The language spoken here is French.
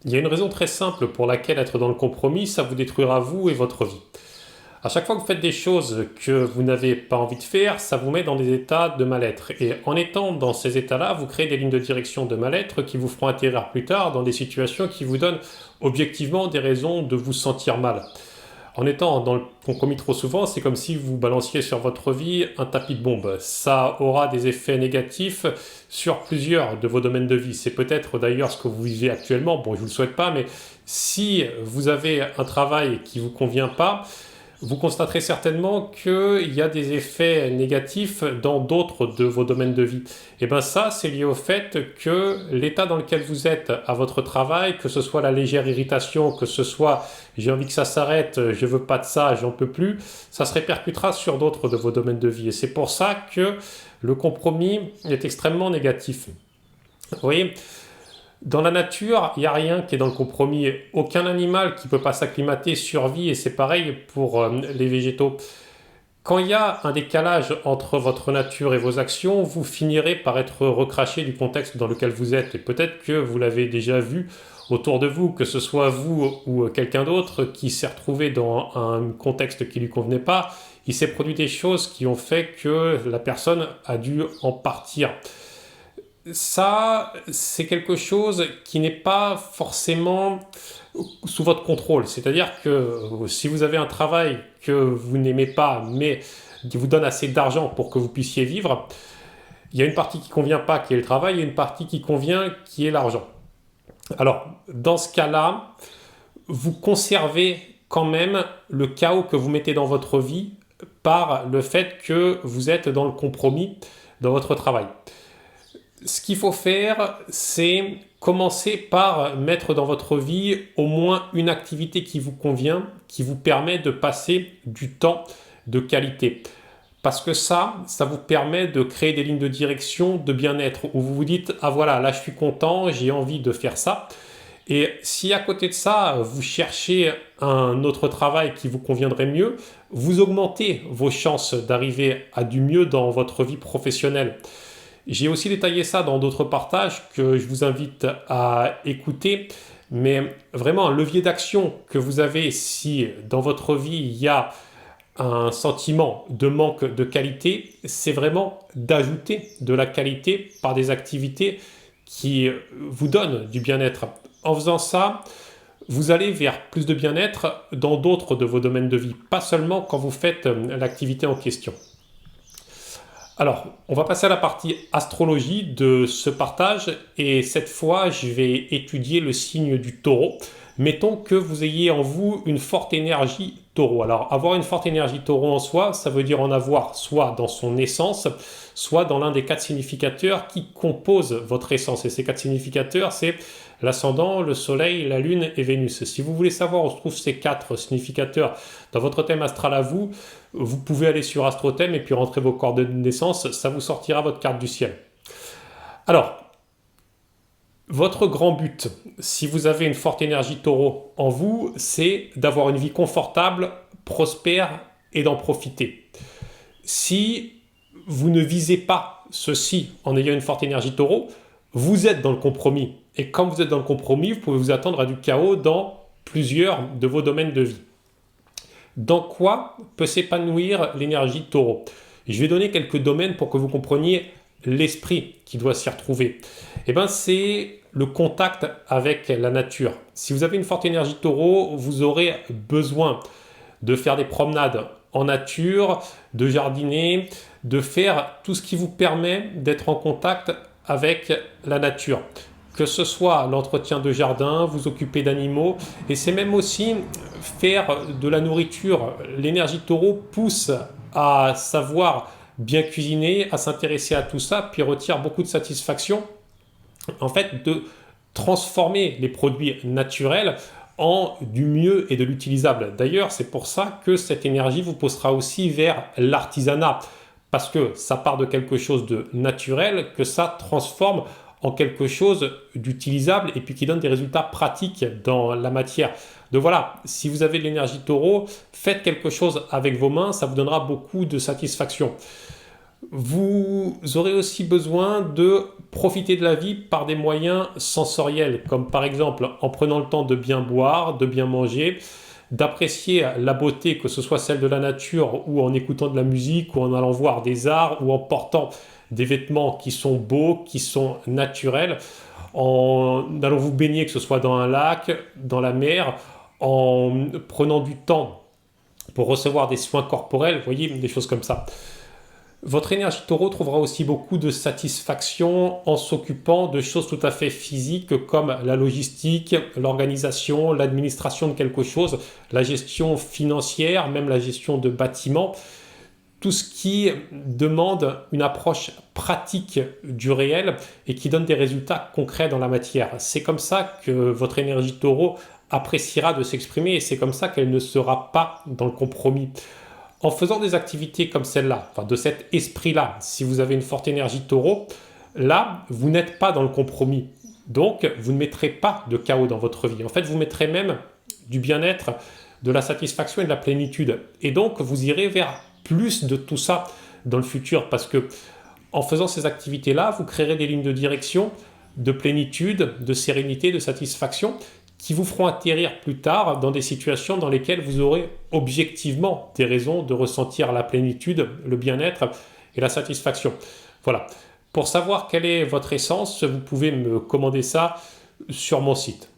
Il y a une raison très simple pour laquelle être dans le compromis, ça vous détruira vous et votre vie. À chaque fois que vous faites des choses que vous n'avez pas envie de faire, ça vous met dans des états de mal-être. Et en étant dans ces états-là, vous créez des lignes de direction de mal-être qui vous feront atterrir plus tard dans des situations qui vous donnent objectivement des raisons de vous sentir mal. En étant dans le compromis trop souvent, c'est comme si vous balanciez sur votre vie un tapis de bombe. Ça aura des effets négatifs sur plusieurs de vos domaines de vie. C'est peut-être d'ailleurs ce que vous vivez actuellement. Bon, je ne vous le souhaite pas, mais si vous avez un travail qui ne vous convient pas, vous constaterez certainement qu'il y a des effets négatifs dans d'autres de vos domaines de vie. Et bien ça, c'est lié au fait que l'état dans lequel vous êtes à votre travail, que ce soit la légère irritation, que ce soit j'ai envie que ça s'arrête, je veux pas de ça, j'en peux plus, ça se répercutera sur d'autres de vos domaines de vie. Et c'est pour ça que le compromis est extrêmement négatif. Vous voyez, dans la nature, il n'y a rien qui est dans le compromis. Aucun animal qui ne peut pas s'acclimater survit et c'est pareil pour les végétaux. Quand il y a un décalage entre votre nature et vos actions, vous finirez par être recraché du contexte dans lequel vous êtes. Et peut-être que vous l'avez déjà vu autour de vous, que ce soit vous ou quelqu'un d'autre qui s'est retrouvé dans un contexte qui ne lui convenait pas, il s'est produit des choses qui ont fait que la personne a dû en partir. Ça, c'est quelque chose qui n'est pas forcément sous votre contrôle. C'est-à-dire que si vous avez un travail que vous n'aimez pas, mais qui vous donne assez d'argent pour que vous puissiez vivre, il y a une partie qui ne convient pas, qui est le travail, et une partie qui convient, qui est l'argent. Alors, dans ce cas-là, vous conservez quand même le chaos que vous mettez dans votre vie par le fait que vous êtes dans le compromis dans votre travail. Ce qu'il faut faire, c'est commencer par mettre dans votre vie au moins une activité qui vous convient, qui vous permet de passer du temps de qualité. Parce que ça vous permet de créer des lignes de direction, de bien-être, où vous vous dites « Ah voilà, là je suis content, j'ai envie de faire ça ». Et si à côté de ça, vous cherchez un autre travail qui vous conviendrait mieux, vous augmentez vos chances d'arriver à du mieux dans votre vie professionnelle. J'ai aussi détaillé ça dans d'autres partages que je vous invite à écouter, mais vraiment un levier d'action que vous avez si dans votre vie il y a un sentiment de manque de qualité, c'est vraiment d'ajouter de la qualité par des activités qui vous donnent du bien-être. En faisant ça, vous allez vers plus de bien-être dans d'autres de vos domaines de vie, pas seulement quand vous faites l'activité en question. Alors, on va passer à la partie astrologie de ce partage et cette fois, je vais étudier le signe du taureau. Mettons que vous ayez en vous une forte énergie taureau. Alors, avoir une forte énergie taureau en soi, ça veut dire en avoir soit dans son essence, soit dans l'un des quatre significateurs qui composent votre essence. Et ces quatre significateurs, c'est l'ascendant, le soleil, la lune et Vénus. Si vous voulez savoir où se trouvent ces quatre significateurs dans votre thème astral à vous, vous pouvez aller sur AstroThème et puis rentrer vos coordonnées de naissance, ça vous sortira votre carte du ciel. Alors, votre grand but, si vous avez une forte énergie taureau en vous, c'est d'avoir une vie confortable, prospère et d'en profiter. Si vous ne visez pas ceci en ayant une forte énergie taureau, vous êtes dans le compromis. Et quand vous êtes dans le compromis, vous pouvez vous attendre à du chaos dans plusieurs de vos domaines de vie. Dans quoi peut s'épanouir l'énergie taureau? Je vais donner quelques domaines pour que vous compreniez l'esprit qui doit s'y retrouver. Eh bien, c'est le contact avec la nature. Si vous avez une forte énergie taureau, vous aurez besoin de faire des promenades en nature, de jardiner, de faire tout ce qui vous permet d'être en contact avec la nature. Que ce soit l'entretien de jardin, vous occuper d'animaux, et c'est même aussi faire de la nourriture. L'énergie taureau pousse à savoir bien cuisiner, à s'intéresser à tout ça, puis retire beaucoup de satisfaction, en fait, de transformer les produits naturels en du mieux et de l'utilisable. D'ailleurs, c'est pour ça que cette énergie vous poussera aussi vers l'artisanat, parce que ça part de quelque chose de naturel, que ça transforme en quelque chose d'utilisable et puis qui donne des résultats pratiques dans la matière. Donc voilà, si vous avez de l'énergie taureau, faites quelque chose avec vos mains, ça vous donnera beaucoup de satisfaction. Vous aurez aussi besoin de profiter de la vie par des moyens sensoriels, comme par exemple en prenant le temps de bien boire, de bien manger, d'apprécier la beauté, que ce soit celle de la nature ou en écoutant de la musique ou en allant voir des arts ou en portant des vêtements qui sont beaux, qui sont naturels, en allant vous baigner, que ce soit dans un lac, dans la mer, en prenant du temps pour recevoir des soins corporels, vous voyez, des choses comme ça. Votre énergie taureau trouvera aussi beaucoup de satisfaction en s'occupant de choses tout à fait physiques comme la logistique, l'organisation, l'administration de quelque chose, la gestion financière, même la gestion de bâtiments. Tout ce qui demande une approche pratique du réel et qui donne des résultats concrets dans la matière. C'est comme ça que votre énergie taureau appréciera de s'exprimer et c'est comme ça qu'elle ne sera pas dans le compromis. En faisant des activités comme celle-là, enfin de cet esprit-là, si vous avez une forte énergie taureau, là, vous n'êtes pas dans le compromis. Donc, vous ne mettrez pas de chaos dans votre vie. En fait, vous mettrez même du bien-être, de la satisfaction et de la plénitude. Et donc, vous irez vers plus de tout ça dans le futur parce que en faisant ces activités-là, vous créerez des lignes de direction, de plénitude, de sérénité, de satisfaction qui vous feront atterrir plus tard dans des situations dans lesquelles vous aurez objectivement des raisons de ressentir la plénitude, le bien-être et la satisfaction. Voilà. Pour savoir quelle est votre essence, vous pouvez me commander ça sur mon site.